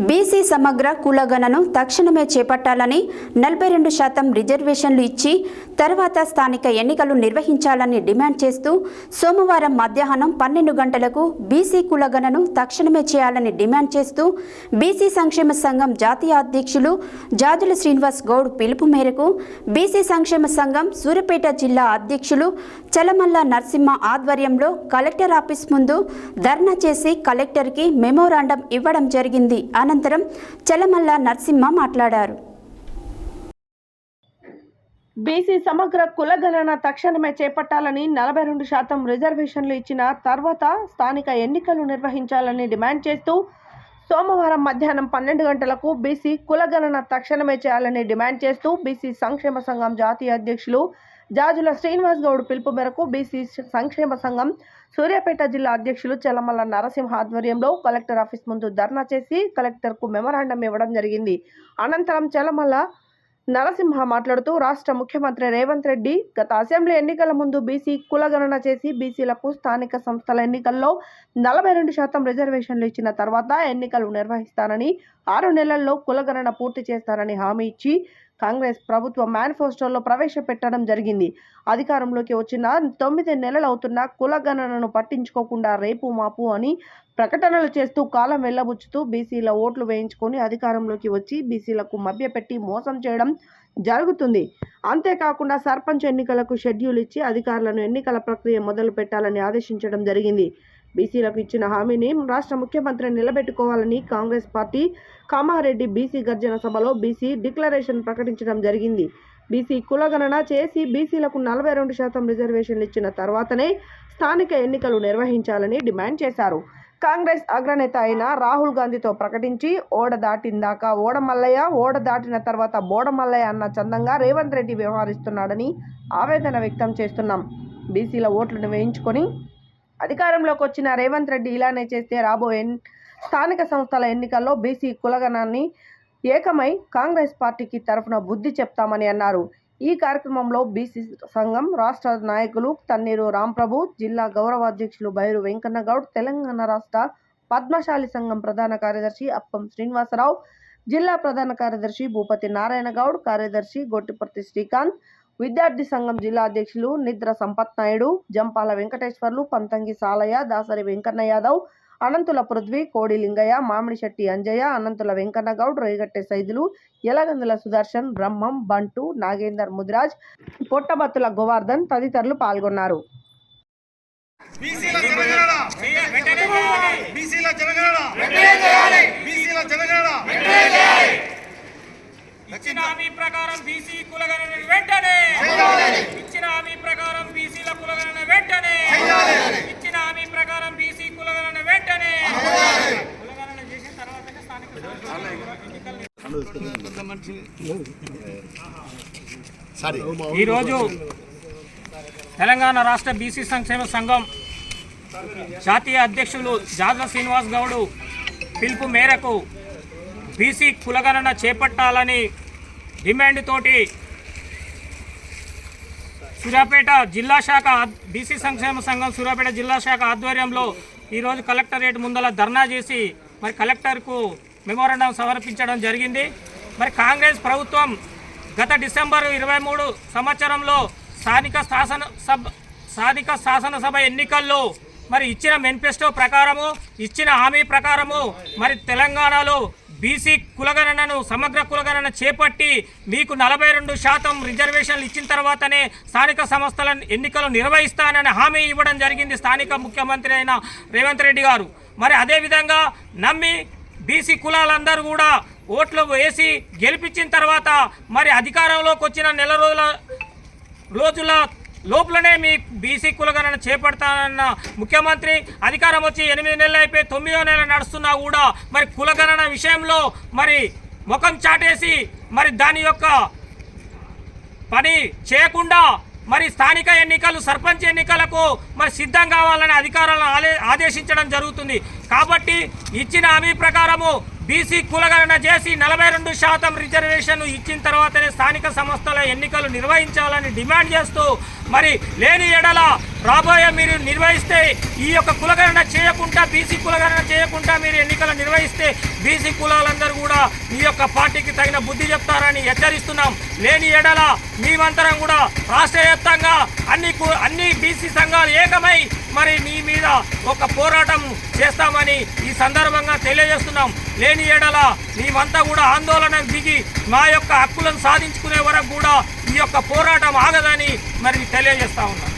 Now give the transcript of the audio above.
BC సమగ్ర కులగణను తక్షణమే చేపట్టాలని 42% రిజర్వేషన్లు ఇచ్చి తర్వాత స్థానిక ఎన్నికలు నిర్వహించాలని డిమాండ్ చేస్తూ సోమవారం మధ్యాహ్నం 12 గంటలకు బీసీ కులగణను తక్షణమే చేయాలని డిమాండ్ చేస్తూ బీసీ సంక్షేమ సంఘం జాతీయ అధ్యక్షులు జాజుల శ్రీనివాస్ గౌడ్ పిలుపు మేరకు బీసీ సంక్షేమ సంఘం సూర్యాపేట జిల్లా అధ్యక్షులు చలమల్ల నరసింహ ఆధ్వర్యంలో కలెక్టర్ ఆఫీస్ ముందు ధర్నా చేసి కలెక్టర్కి మెమోరాండం ఇవ్వడం జరిగింది. అనంతరం చలమల్ల నరసింహ మాట్లాడారు. బీసీ సమగ్ర కులగణన తక్షణమే చేపట్టాలని 42% రిజర్వేషన్లు ఇచ్చిన తర్వాత స్థానిక ఎన్నికలు నిర్వహించాలని డిమాండ్ చేస్తూ సోమవారం మధ్యాహ్నం 12 గంటలకు బీసీ కులగణన తక్షణమే చేయాలని డిమాండ్ చేస్తూ బీసీ సంక్షేమ సంఘం జాతీయ అధ్యక్షులు జాజుల శ్రీనివాస్ గౌడ్ పిలుపు మేరకు బీసీ సంక్షేమ సంఘం సూర్యాపేట జిల్లా అధ్యక్షులు చలమల్ల నరసింహ ఆధ్వర్యంలో కలెక్టర్ ఆఫీస్ ముందు ధర్నా చేసి కలెక్టర్కు మెమరాండం ఇవ్వడం జరిగింది. అనంతరం చలమల్ల నరసింహ మాట్లాడుతూ రాష్ట్ర ముఖ్యమంత్రి రేవంత్ రెడ్డి గత అసెంబ్లీ ఎన్నికల ముందు బీసీ కులగణన చేసి బీసీలకు స్థానిక సంస్థల ఎన్నికల్లో 42% రిజర్వేషన్లు ఇచ్చిన తర్వాత ఎన్నికలు నిర్వహిస్తానని 6 నెలల్లో కులగణన పూర్తి చేస్తారని హామీ ఇచ్చి కాంగ్రెస్ ప్రభుత్వ మేనిఫెస్టోలో ప్రవేశపెట్టడం జరిగింది. అధికారంలోకి వచ్చిన 9 నెలలు అవుతున్న కులగణనను పట్టించుకోకుండా రేపు మాపు అని ప్రకటనలు చేస్తూ కాలం వెళ్లబుచ్చుతూ బీసీల ఓట్లు వేయించుకొని అధికారంలోకి వచ్చి బీసీలకు మభ్యపెట్టి మోసం చేయడం జరుగుతుంది. అంతేకాకుండా సర్పంచ్ ఎన్నికలకు షెడ్యూల్ ఇచ్చి అధికారులను ఎన్నికల ప్రక్రియ మొదలు పెట్టాలని ఆదేశించడం జరిగింది. బీసీలకు ఇచ్చిన హామీని రాష్ట్ర ముఖ్యమంత్రి నిలబెట్టుకోవాలని కాంగ్రెస్ పార్టీ కామారెడ్డి బీసీ గర్జన సభలో బీసీ డిక్లరేషన్ ప్రకటించడం జరిగింది. బీసీ కులగణన చేసి బీసీలకు 42% రిజర్వేషన్లు ఇచ్చిన తర్వాతనే స్థానిక ఎన్నికలు నిర్వహించాలని డిమాండ్ చేశారు. కాంగ్రెస్ అగ్రనేత అయిన రాహుల్ గాంధీతో ప్రకటించి ఓడ దాటిందాక ఓడమల్లయ్య, ఓడ దాటిన తర్వాత బోడమల్లయ్య అన్న చందంగా రేవంత్ రెడ్డి వ్యవహరిస్తున్నాడని ఆవేదన వ్యక్తం చేస్తున్నాం. బీసీల ఓట్లను వేయించుకొని అధికారంలోకి వచ్చిన రేవంత్ రెడ్డి ఇలానే చేస్తే రాబోయే స్థానిక సంస్థల ఎన్నికల్లో బీసీ కులగణాన్ని ఏకమై కాంగ్రెస్ పార్టీకి తరఫున బుద్ధి చెప్తామని అన్నారు. ఈ కార్యక్రమంలో బీసీ సంఘం రాష్ట్ర నాయకులు తన్నీరు రాంప్రభు, జిల్లా గౌరవ అధ్యక్షులు బైరు వెంకన్న గౌడ్, తెలంగాణ రాష్ట్ర పద్మశాలి సంఘం ప్రధాన కార్యదర్శి అప్పం శ్రీనివాసరావు, జిల్లా ప్రధాన కార్యదర్శి భూపతి నారాయణ గౌడ్, కార్యదర్శి గొట్టిపర్తి శ్రీకాంత్, విద్యార్థి సంఘం జిల్లా అధ్యక్షులు నిద్ర సంపత్ నాయుడు, జంపాల వెంకటేశ్వర్లు, పంతంగి సాలయ్య, దాసరి వెంకన్న యాదవ్, అనంతుల పృథ్వీ, కోడి లింగయ్య, మామిడిశెట్టి అంజయ్య, అనంతుల వెంకన్న గౌడ్, రేగట్టె సైదులు, యలగందుల సుదర్శన్, బ్రహ్మం, బంటు, నాగేందర్ ముదిరాజ్, పొట్టబత్తుల గోవర్ధన్ తదితరులు పాల్గొన్నారు. ఇచ్చిన హామీ ప్రకారం బీసీ కులగణన వెంటనే ఇచ్చిన హామీ ప్రకారం బీసీల కులగణన వెంటనే ఇచ్చిన హామీ ప్రకారం బీసీ కులగణన వెంటనే కులగణన చేసిన తర్వాతనే స్థానిక ఈరోజు తెలంగాణ రాష్ట్ర బీసీ సంక్షేమ సంఘం జాతీయ అధ్యక్షులు జాజుల శ్రీనివాస్ గౌడ్ పిలుపు మేరకు బీసీ కులగణన చేపట్టాలని డిమాండ్ తోటి సూర్యాపేట జిల్లా శాఖ బీసీ సంక్షేమ సంఘం సూర్యాపేట జిల్లా శాఖ ఆధ్వర్యంలో ఈరోజు కలెక్టరేట్ ముందల ధర్నా చేసి మరి కలెక్టర్కు మెమోరాండం సమర్పించడం జరిగింది. మరి కాంగ్రెస్ ప్రభుత్వం గత డిసెంబర్ 23 సంవత్సరంలో స్థానిక శాసనసభ ఎన్నికల్లో మరి ఇచ్చిన మేనిఫెస్టో ప్రకారము ఇచ్చిన హామీ ప్రకారము మరి తెలంగాణలో బీసీ కులగణనను సమగ్ర కులగణన చేపట్టి మీకు 42% రిజర్వేషన్లు ఇచ్చిన తర్వాతనే స్థానిక సంస్థల ఎన్నికలు నిర్వహిస్తానని హామీ ఇవ్వడం జరిగింది స్థానిక ముఖ్యమంత్రి అయిన రేవంత్ రెడ్డి గారు. మరి అదేవిధంగా నమ్మి బీసీ కులాలందరూ కూడా ఓట్లు వేసి గెలిపించిన తర్వాత మరి అధికారంలోకి వచ్చిన నెల రోజుల లోపలనే మీ బీసీ కులగణన చేపడతానన్న ముఖ్యమంత్రి అధికారం వచ్చి 8 నెలలు అయిపోయి 9వ నెల నడుస్తున్నా కూడా మరి కులగణన విషయంలో మరి ముఖం చాటేసి మరి దాని యొక్క పని చేయకుండా మరి స్థానిక ఎన్నికలు సర్పంచ్ ఎన్నికలకు మరి సిద్ధం కావాలని అధికారులను ఆదేశించడం జరుగుతుంది. కాబట్టి ఇచ్చిన హామీ ప్రకారము బీసీ కులగణన చేసి 42% రిజర్వేషన్ ఇచ్చిన తర్వాతనే స్థానిక సంస్థల ఎన్నికలు నిర్వహించాలని డిమాండ్ చేస్తూ మరి లేని ఎడల రాబోయే మీరు నిర్వహిస్తే ఈ యొక్క కులగణన చేయకుండా బీసీ కులగణన చేయకుండా మీరు ఎన్నికలు నిర్వహిస్తే బీసీ కులాలందరూ కూడా ఈ యొక్క పార్టీకి తగిన బుద్ధి చెప్తారని హెచ్చరిస్తున్నాం. లేని ఎడల మేమంతరం కూడా రాష్ట్ర వ్యాప్తంగా అన్ని బీసీ సంఘాలు ఏకమై మరి నీ మీద ఒక పోరాటం చేస్తామని ఈ సందర్భంగా తెలియజేస్తున్నాం. లేని ఎడల మేమంతా కూడా ఆందోళనకు దిగి మా యొక్క హక్కులను సాధించుకునే వరకు కూడా ఈ యొక్క పోరాటం ఆగదని మరి తెలియజేస్తా ఉన్నాం.